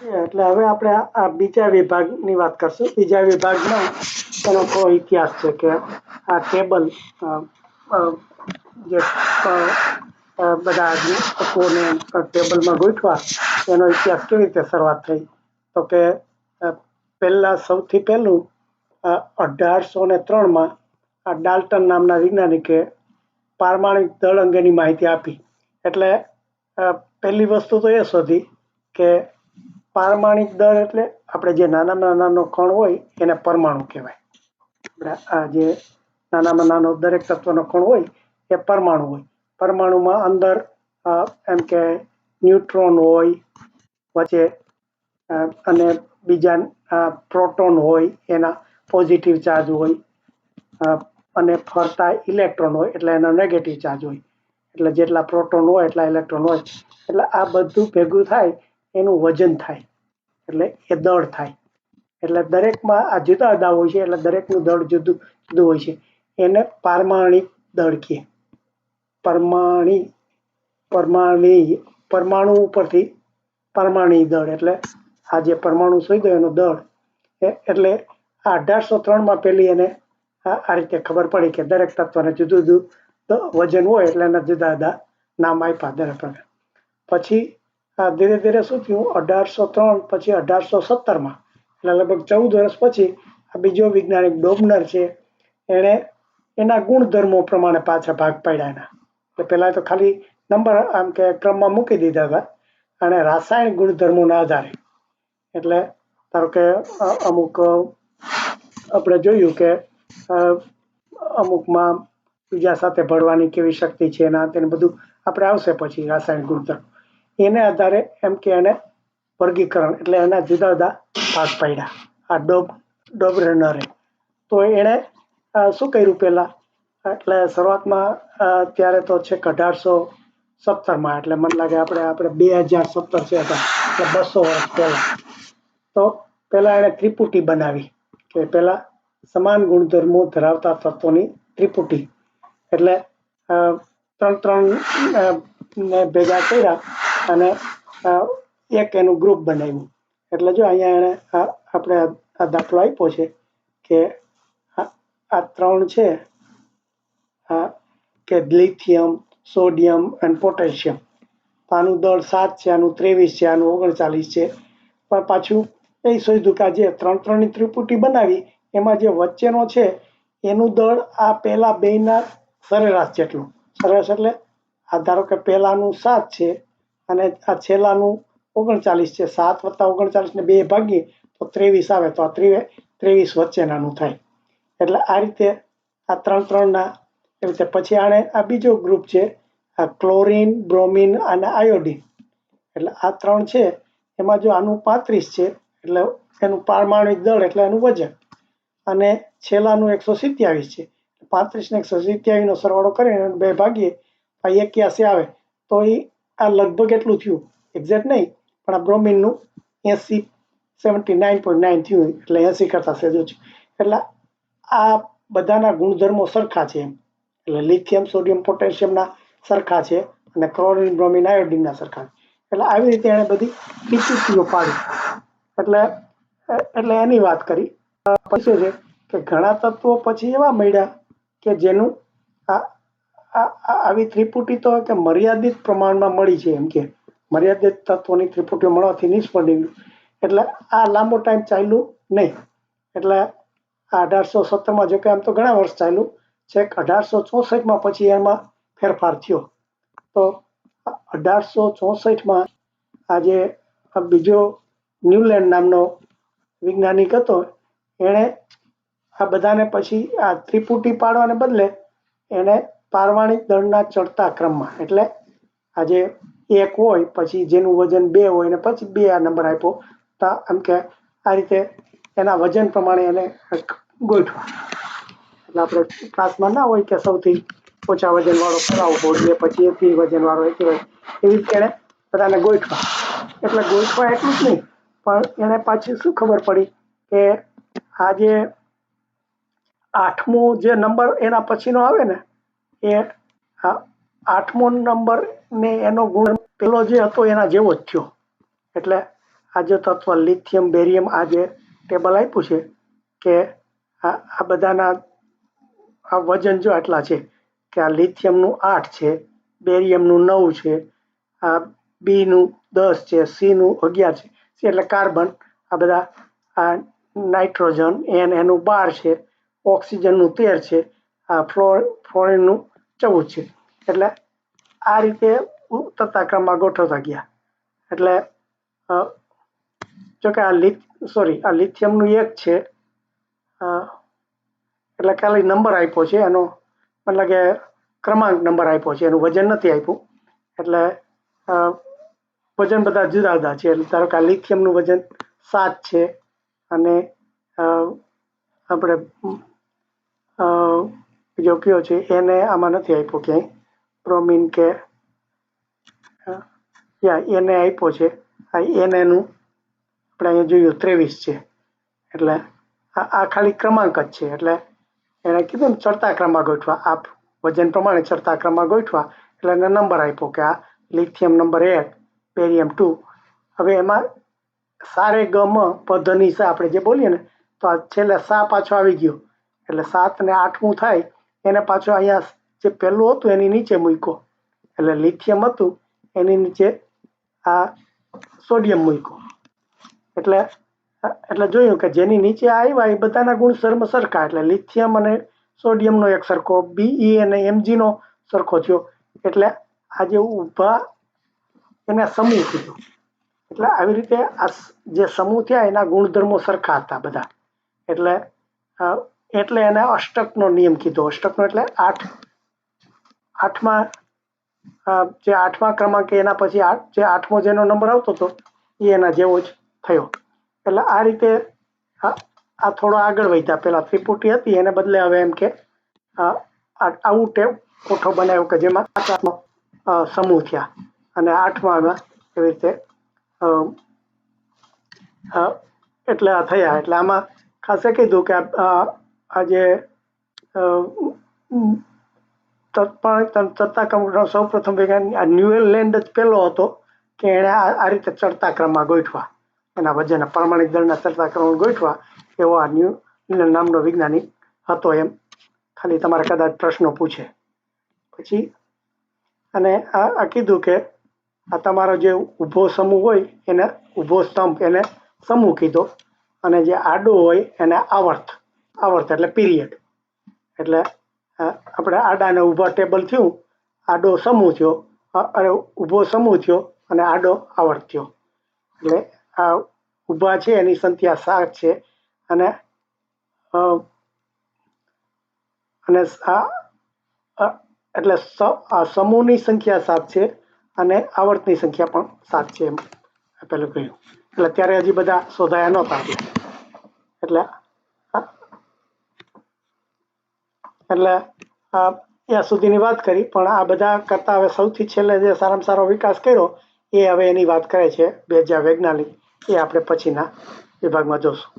એટલે હવે આપણે આ બીજા વિભાગની વાત કરશું. બીજા વિભાગમાં એનો થોડો ઇતિહાસ છે કે આ ટેબલ જે બધા તત્વોને ટેબલમાં ગોઠવા એનો ઇતિહાસ કેવી રીતે શરૂઆત થઈ. તો કે સૌથી પહેલું 1803માં આ ડાલ્ટન નામના વૈજ્ઞાનિકે પારમાણિક દળ અંગેની માહિતી આપી. એટલે પહેલી વસ્તુ તો એ શોધી કે પારમાણિક દળ એટલે આપણે જે નાનામાં નાનો કણ હોય એને પરમાણુ કહેવાય. આ જે નાનામાં નાનો દરેક તત્વનો કણ હોય એ પરમાણુ હોય. પરમાણુમાં અંદર એમ કે ન્યુટ્રોન હોય, વચ્ચે અને બીજા પ્રોટોન હોય, એના પોઝિટિવ ચાર્જ હોય, અને ફરતા ઇલેક્ટ્રોન હોય એટલે એનો નેગેટિવ ચાર્જ હોય. એટલે જેટલા પ્રોટોન હોય એટલા ઇલેક્ટ્રોન હોય. એટલે આ બધું ભેગું થાય એનું વજન થાય, એટલે એ દળ થાય. એટલે દરેકમાં આ જુદા જુદા હોય છે, એટલે દરેકનું દળ જુદું જુદું હોય છે. એને પારમાણિક દળ કહે. પરમાણુ ઉપરથી પરમાણિક દળ એટલે આ જે પરમાણુ શોધ્યો એનો દળ. એટલે આ 1803માં પેલી એને આ રીતે ખબર પડી કે દરેક તત્વને જુદું જુદું વજન હોય એટલે એના જુદા જુદા નામ આપ્યા દરેક પ્રકાર. પછી ધીરે ધીરે શું થયું, 1803 પછી 1817માં એટલે લગભગ 14 વર્ષ પછી આ બીજો વૈજ્ઞાનિક ડોબનર છે, એણે એના ગુણધર્મો પ્રમાણે પાછા ભાગ પાડ્યા એના. એટલે પહેલા તો ખાલી નંબર આમ કે ક્રમમાં મૂકી દીધા હતા, અને રાસાયણિક ગુણધર્મોના આધારે. એટલે ધારો કે અમુક આપણે જોયું કે અમુકમાં બીજા સાથે ભળવાની કેવી શક્તિ છે, એના તેને બધું આપણે આવશે પછી રાસાયણિક ગુણધર્મ. એને આધારે એમ કે એને વર્ગીકરણ એટલે એના જુદા જુદા ભાગ પાડ્યા આ ડોબનરે. તો એણે શું કર્યું પહેલા, એટલે શરૂઆતમાં ત્યારે તો છે 1817માં, એટલે મને લાગે આપણે 2017 છે એટલે 200 વર્ષ પહેલા. તો પહેલા એણે ત્રિપુટી બનાવી કે પહેલા સમાન ગુણધર્મો ધરાવતા તત્વોની ત્રિપુટી. એટલે ત્રણ ને ભેગા કર્યા અને એક એનું ગ્રુપ બનાવ્યું. એટલે જો અહીંયા એણે આપણે આ દાખલો આપ્યો છે કે આ 3 છે, કે લિથિયમ, સોડિયમ અને પોટેશિયમ. આનું દળ 7 છે, આનું 23 છે, આનું 39 છે. પણ પાછું એ શોધ્યું કે જે 3-3ની ત્રિપુટી બનાવી એમાં જે વચ્ચેનો છે એનું દળ આ પહેલા બેના સરેરાશ જેટલું. સરેરાશ એટલે આ ધારો કે પહેલાનું 7 છે અને આ છેલ્લાનું 39 છે. 7 + 39 ને 2 ભાગીએ તો 23 આવે, તો આ 23 વચ્ચેનાનું થાય. એટલે આ રીતે આ 3-3ના એ રીતે. પછી આણે આ બીજો ગ્રુપ છે, આ ક્લોરીન, બ્રોમિન અને આયોડિન. એટલે આ 3 છે, એમાં જો આનું 35 છે એટલે એનું પારમાણિક દળ એટલે એનું વજન, અને છેલ્લાનું 127 છે. 35 ને 127 નો સરવાળો કરીને 2 ભાગીએ 81 આવે, તો આ લગભગ એટલું થયું, એક્ઝેક્ટ નહીં, પણ આ બ્રોમિનનું 79.9 થયું, એટલે 80 કરતા સહેજ ઓછું. એટલે આ બધાના ગુણધર્મો સરખા છે એમ. એટલે લિથિયમ, સોડિયમ, પોટેશિયમના સરખા છે અને ક્લોરીન, બ્રોમિન, આયોડિનના સરખા છે. એટલે આવી રીતે એણે બધી ત્રિપુટીઓ પાડી. એટલે એની વાત કરી. પછી છે કે ઘણા તત્વો પછી એવા મળ્યા કે જેનું આવી ત્રિપુટી તો કે મર્યાદિત પ્રમાણમાં મળી છે, એમ કે મર્યાદિત તત્વોની ત્રિપુટીઓ મળવાથી નિષ્ફળ નીવડ્યું. એટલે આ લાંબો ટાઈમ ચાલ્યું નહીં. એટલે 1817માં જો કે આમ તો ઘણા વર્ષ ચાલ્યું, છેક 1864માં પછી એમાં ફેરફાર થયો. તો 1864માં આજે બીજો ન્યુલેન્ડ નામનો વૈજ્ઞાનિક હતો, એણે આ બધાને પછી આ ત્રિપુટી પાડવાને બદલે એને પારમાણિક દળના ચડતા ક્રમમાં, એટલે આજે 1 હોય પછી જેનું વજન 2 હોય ને પછી 2 આ નંબર આપ્યો. એમ કે આ રીતે એના વજન પ્રમાણે એને ગોઠવા. એટલે આપણે ક્લાસમાં ના હોય કે સૌથી ઓછા વજનવાળો કરાવો બોર્ડ, પછી એથી વજનવાળો એવી રીતે એણે બધાને ગોઠવા. એટલે ગોઠવા એટલું જ નહીં, પણ એને પાછી શું ખબર પડી કે આ જે 8મો જે નંબર એના પછીનો આવે ને, એ 8મો નંબર ને એનો ગુણ પેલો જે હતો એના જેવો જ થયો. એટલે આ જે તત્વ લિથિયમ બેરિયમ આ જે ટેબલ આપ્યું છે કે આ બધાના આ વજન જો આટલા છે કે આ લિથિયમનું 8 છે, બેરિયમનું 9 છે, આ બીનું 10 છે, સીનું 11 છે, એટલે કાર્બન આ બધા આ નાઇટ્રોજન એનું 12 છે, ઓક્સિજનનું 13 છે, આ ફ્લોરિનનું 14 છે. એટલે આ રીતે ઉતરતા ક્રમમાં ગોઠવતા ગયા. એટલે જો કે આ લિથિયમનું 1 છે, એટલે ખાલી નંબર આપ્યો છે એનો, મતલબ કે ક્રમાંક નંબર આપ્યો છે, એનું વજન નથી આપ્યું. એટલે વજન બધા જુદા જુદા છે. એટલે ધારો કે આ લિથિયમનું વજન 7 છે અને આપણે બીજો કયો છે એને આમાં નથી આપ્યો ક્યાંય, બ્રોમિન કે એને આપ્યો છે. એનું આપણે અહીંયા જોયું 23 છે. એટલે આ ખાલી ક્રમાંક જ છે. એટલે એને કીધું ને ચડતા ક્રમમાં ગોઠવા, આ વજન પ્રમાણે ચડતા ક્રમમાં ગોઠવા, એટલે એને નંબર આપ્યો કે આ લિથિયમ નંબર 1, બેરિયમ 2. હવે એમાં સારે ગમ પધની સા આપણે જે બોલીએ ને, તો આ છેલ્લે સા પાછો આવી ગયો, એટલે 7 ને 8મું થાય એને પાછો અહીંયા જે પહેલું હતું એની નીચે મૂક્યો. એટલે લિથિયમ હતું એની નીચે આ સોડિયમ મૂક્યો. એટલે જોયું કે જેની નીચે આવ્યા એ બધાના ગુણધર્મ સરખા. એટલે લિથિયમ અને સોડિયમનો એક સરખો, Be અને Mgનો સરખો થયો. એટલે આ જે ઊભા એને સમૂહ કીધું. એટલે આવી રીતે આ જે સમૂહ થયા એના ગુણધર્મો સરખા હતા બધા. એટલે એને અષ્ટકનો નિયમ કીધો. અષ્ટકનો એટલે 8મા જે 8મા ક્રમાંકે એના પછી જે 8મો જેનો નંબર આવતો હતો એ એના જેવો જ થયો. એટલે આ રીતે આ થોડો આગળ વધ્યા. પહેલા ત્રિપુટી હતી એને બદલે હવે એમ કે આવું કોઠો બનાવ્યો કે જેમાં 8 સમૂહ થયા અને 8માં એવી રીતે એટલે આ થયા. એટલે આમાં ખાસે કીધું કે આ જે ચડતા ક્રમનો સૌ પ્રથમ વૈજ્ઞાનિક આ ન્યુએલેન્ડ જ પહેલો હતો કે એણે આ રીતે ચડતા ક્રમમાં ગોઠવા, એના વજન પરમાણિક દળના ચડતા ક્રમમાં ગોઠવા, એવો આ ન્યુએલેન્ડ નામનો વૈજ્ઞાનિક હતો. એમ ખાલી તમારે કદાચ પ્રશ્નો પૂછે પછી. અને આ કીધું કે આ તમારો જે ઊભો સમૂહ હોય એને ઊભો સ્તંભ એને સમૂહ કીધો, અને જે આડો હોય એને આવર્ત એટલે પીરિયડ. એટલે આપણે આડા અને ઊભા ટેબલ થયું, આડો સમૂહ થયો, અને ઊભો સમૂહ થયો અને આડો આવર્ત થયો. એટલે આ ઊભા છે એની સંખ્યા 7 છે અને એટલે સમૂહની સંખ્યા 7 છે અને આવર્તની સંખ્યા પણ 7 છે એમ પેલું કહ્યું. એટલે ત્યારે હજી બધા શોધાયા નહોતા. એટલે ત્યાં સુધીની વાત કરી. પણ આ બધા કરતાં હવે સૌથી છેલ્લે જે સારામાં સારો વિકાસ કર્યો એ હવે એની વાત કરે છે બે વૈજ્ઞાનિક. એ આપણે પછીના વિભાગમાં જોશું.